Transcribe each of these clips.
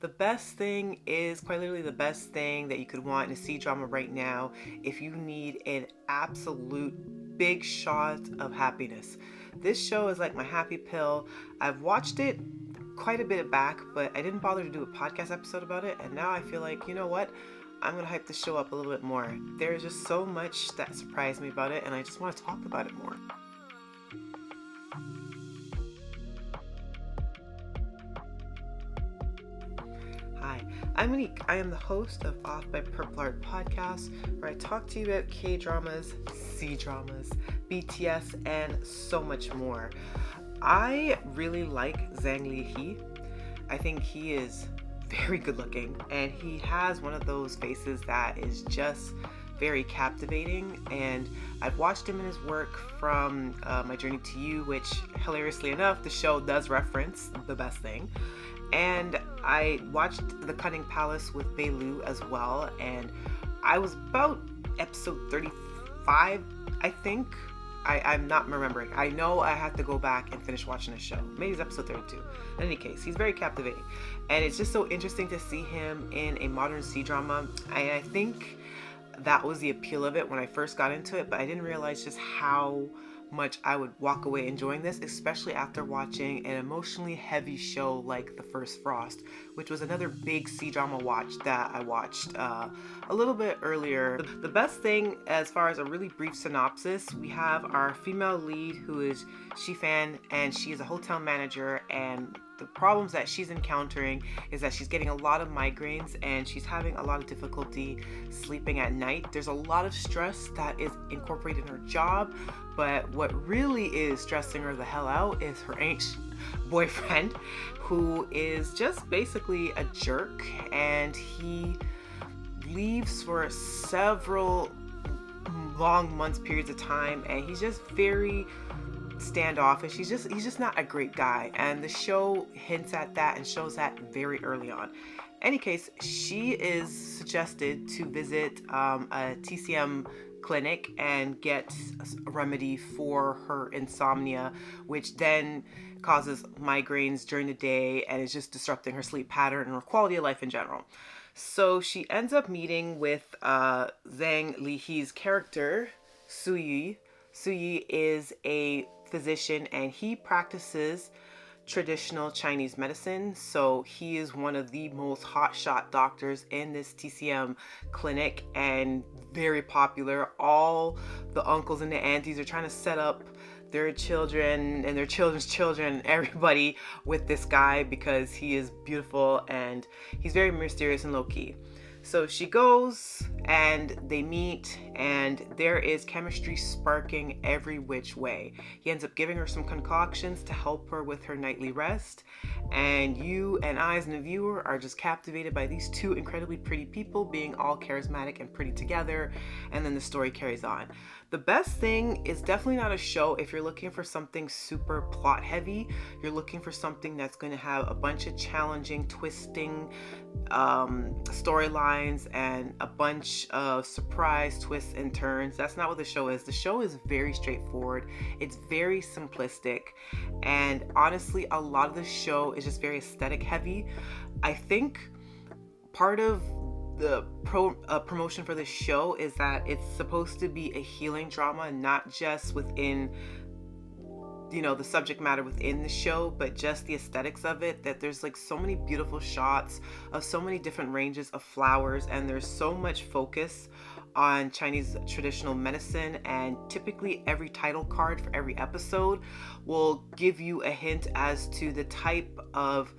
The best thing is quite literally the best thing that you could want in a C-drama right now if you need an absolute big shot of happiness. This show is like my happy pill. I've watched it quite a bit back, but I didn't bother to do a podcast episode about it, and now I feel like, you know what? I'm gonna hype the show up a little bit more. There's just so much that surprised me about it, and I just want to talk about it more. Hi, I'm Monique. I am the host of Off by Purple Heart podcast, where I talk to you about K-dramas, C-dramas, BTS, and so much more. I really like Zhang Li. I think he is very good looking, and he has one of those faces that is just very captivating. And I've watched him in his work from My Journey to You, which hilariously enough the show does reference The Best Thing, and I watched The Cunning Palace with Beilu as well, and I was about episode 35, I think. I'm not remembering. I know I have to go back and finish watching the show. Maybe it's episode 32. In any case, he's very captivating. And it's just so interesting to see him in a modern C-drama. And I think that was the appeal of it when I first got into it, but I didn't realize just how much I would walk away enjoying this, especially after watching an emotionally heavy show like The First Frost, which was another big C-drama watch that I watched a little bit earlier. The best thing, as far as a really brief synopsis, we have our female lead who is Shifan, and she is a hotel manager, and the problems that she's encountering is that she's getting a lot of migraines and she's having a lot of difficulty sleeping at night. There's a lot of stress that is incorporated in her job, but what really is stressing her the hell out is her ancient boyfriend, who is just basically a jerk, and he leaves for several long months periods of time, and he's just very standoffish. He's just not a great guy, and the show hints at that and shows that very early on. Any case, she is suggested to visit a TCM clinic and get a remedy for her insomnia, which then causes migraines during the day and is just disrupting her sleep pattern and her quality of life in general. So she ends up meeting with Zhang Li's character, Suyi. Suyi is a physician, and he practices traditional Chinese medicine. So he is one of the most hotshot doctors in this TCM clinic and very popular. All the uncles and the aunties are trying to set up their children and their children's children, everybody, with this guy because he is beautiful and he's very mysterious and low-key. So she goes and they meet, and there is chemistry sparking every which way. He ends up giving her some concoctions to help her with her nightly rest, and you and I as the viewer are just captivated by these two incredibly pretty people being all charismatic and pretty together, and then the story carries on. The best thing is definitely not a show if you're looking for something super plot heavy. You're looking for something that's going to have a bunch of challenging, twisting storylines and a bunch of surprise twists and turns. That's not what the show is. The show is very straightforward. It's very simplistic, and honestly, a lot of the show is just very aesthetic heavy. I think part of the promotion for this show is that it's supposed to be a healing drama, not just within the subject matter within the show, but just the aesthetics of it, that there's like so many beautiful shots of so many different ranges of flowers, and there's so much focus on Chinese traditional medicine, and typically every title card for every episode will give you a hint as to the type of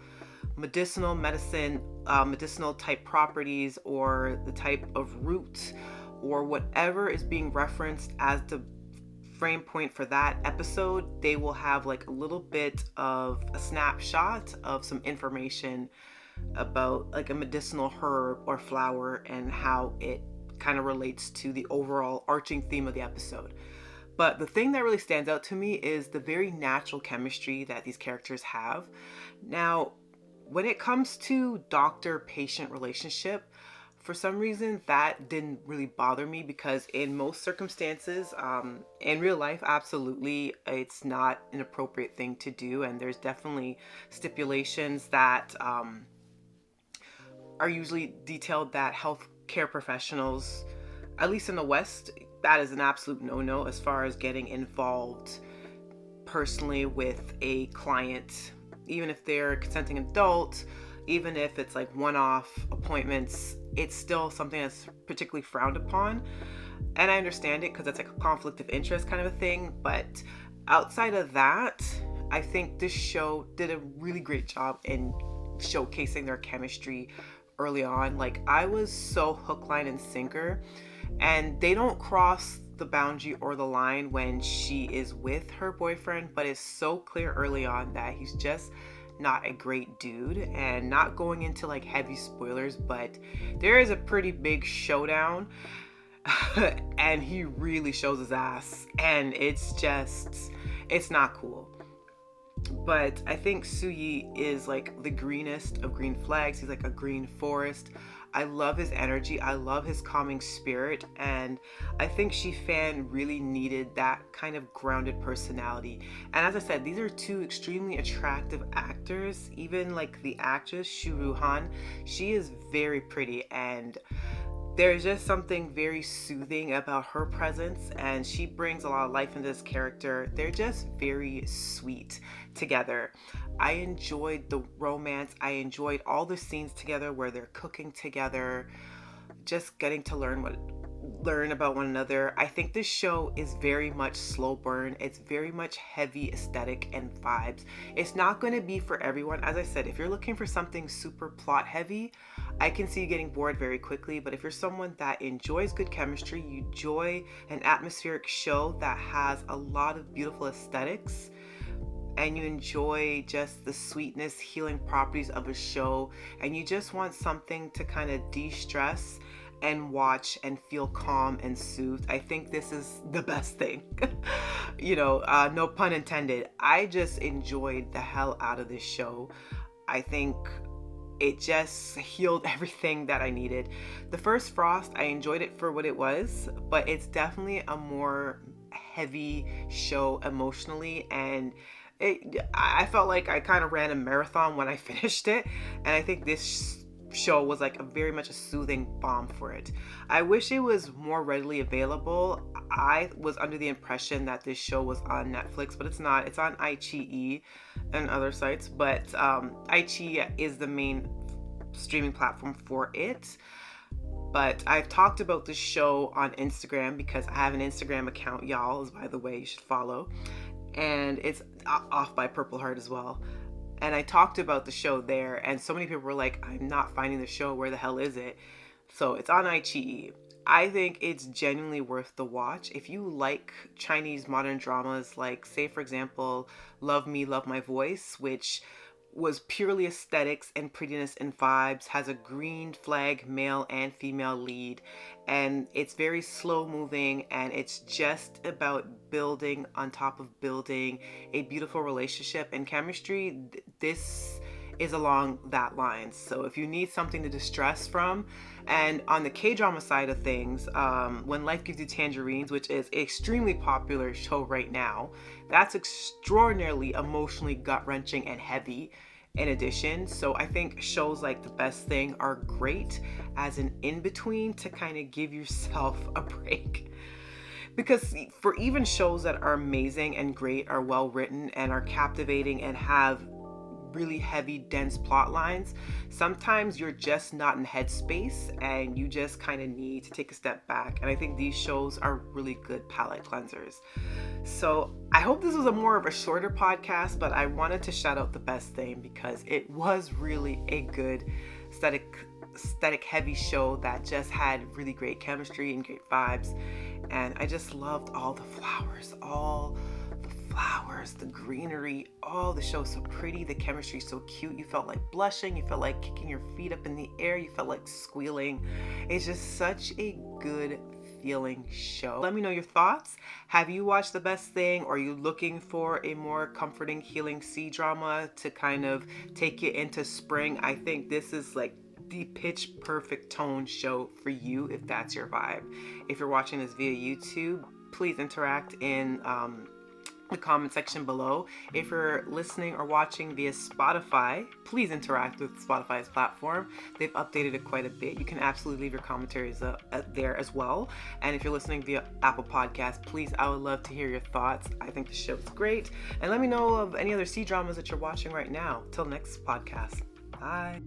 medicinal medicine, medicinal type properties, or the type of root, or whatever is being referenced as the frame point for that episode. They will have like a little bit of a snapshot of some information about like a medicinal herb or flower and how it kind of relates to the overall arching theme of the episode. But the thing that really stands out to me is the very natural chemistry that these characters have. Now, when it comes to doctor-patient relationship, for some reason that didn't really bother me, because in most circumstances, in real life, absolutely, it's not an appropriate thing to do, and there's definitely stipulations that are usually detailed that healthcare professionals, at least in the West, that is an absolute no-no as far as getting involved personally with a client, even if they're a consenting adult, even if it's like one-off appointments, it's still something that's particularly frowned upon. And I understand it because it's like a conflict of interest kind of a thing. But outside of that, I think this show did a really great job in showcasing their chemistry early on. Like, I was so hook, line, and sinker, and they don't cross the boundary or the line when she is with her boyfriend, but it's so clear early on that he's just not a great dude. And not going into like heavy spoilers, but there is a pretty big showdown and he really shows his ass, and it's not cool. But I think Suyi is like the greenest of green flags. He's like a green forest. I love his energy. I love his calming spirit. And I think Shifan really needed that kind of grounded personality. And as I said, these are two extremely attractive actors. Even like the actress, Shu Han, she is very pretty. And there's just something very soothing about her presence, and she brings a lot of life into this character. They're just very sweet together. I enjoyed the romance. I enjoyed all the scenes together where they're cooking together, just getting to learn about one another. I think this show is very much slow burn. It's very much heavy aesthetic and vibes. It's not going to be for everyone. As I said, if you're looking for something super plot heavy, I can see you getting bored very quickly. But if you're someone that enjoys good chemistry, you enjoy an atmospheric show that has a lot of beautiful aesthetics, and you enjoy just the sweetness, healing properties of a show, and you just want something to kind of de-stress and watch and feel calm and soothed, I think this is the best thing. No pun intended. I just enjoyed the hell out of this show. I think it just healed everything that I needed. The first Frost, I enjoyed it for what it was, but it's definitely a more heavy show emotionally, and I felt like I kind of ran a marathon when I finished it, and I think this show was like very much a soothing balm for it. I wish it was more readily available. I was under the impression that this show was on Netflix, but it's not. It's on iQIYI and other sites, but iQIYI is the main streaming platform for it. But I've talked about this show on Instagram because I have an Instagram account, y'all, by the way, you should follow. And it's off by Purple Heart as well. And I talked about the show there, and so many people were like, I'm not finding the show. Where the hell is it? So it's on iQIYI. I think it's genuinely worth the watch. If you like Chinese modern dramas, like, say, for example, Love Me, Love My Voice, which was purely aesthetics and prettiness and vibes, has a green flag male and female lead, and it's very slow moving, and it's just about building on top of building a beautiful relationship and chemistry. This is along that line. So if you need something to distress from, and on the K-drama side of things, When Life Gives You Tangerines, which is an extremely popular show right now, that's extraordinarily emotionally gut-wrenching and heavy in addition. So I think shows like The Best Thing are great as an in-between to kind of give yourself a break. Because for even shows that are amazing and great, are well written and are captivating and have really heavy, dense plot lines, sometimes you're just not in headspace and you just kind of need to take a step back. And I think these shows are really good palate cleansers. So I hope this was a more of a shorter podcast, but I wanted to shout out The Best Thing because it was really a good aesthetic heavy show that just had really great chemistry and great vibes. And I just loved all the flowers, the greenery. Oh, the show's so pretty, the chemistry so cute. You felt like blushing, you felt like kicking your feet up in the air, you felt like squealing. It's just such a good feeling show. Let me know your thoughts. Have you watched The Best Thing, or are you looking for a more comforting, healing C-drama to kind of take you into spring? I think this is like the pitch perfect tone show for you if that's your vibe. If you're watching this via YouTube, please interact in the comment section below. If you're listening or watching via Spotify, please interact with Spotify's platform. They've updated it quite a bit. You can absolutely leave your commentaries there as well. And if you're listening via Apple Podcasts, please, I would love to hear your thoughts. I think the show is great. And let me know of any other C-dramas that you're watching right now. Till next podcast. Bye.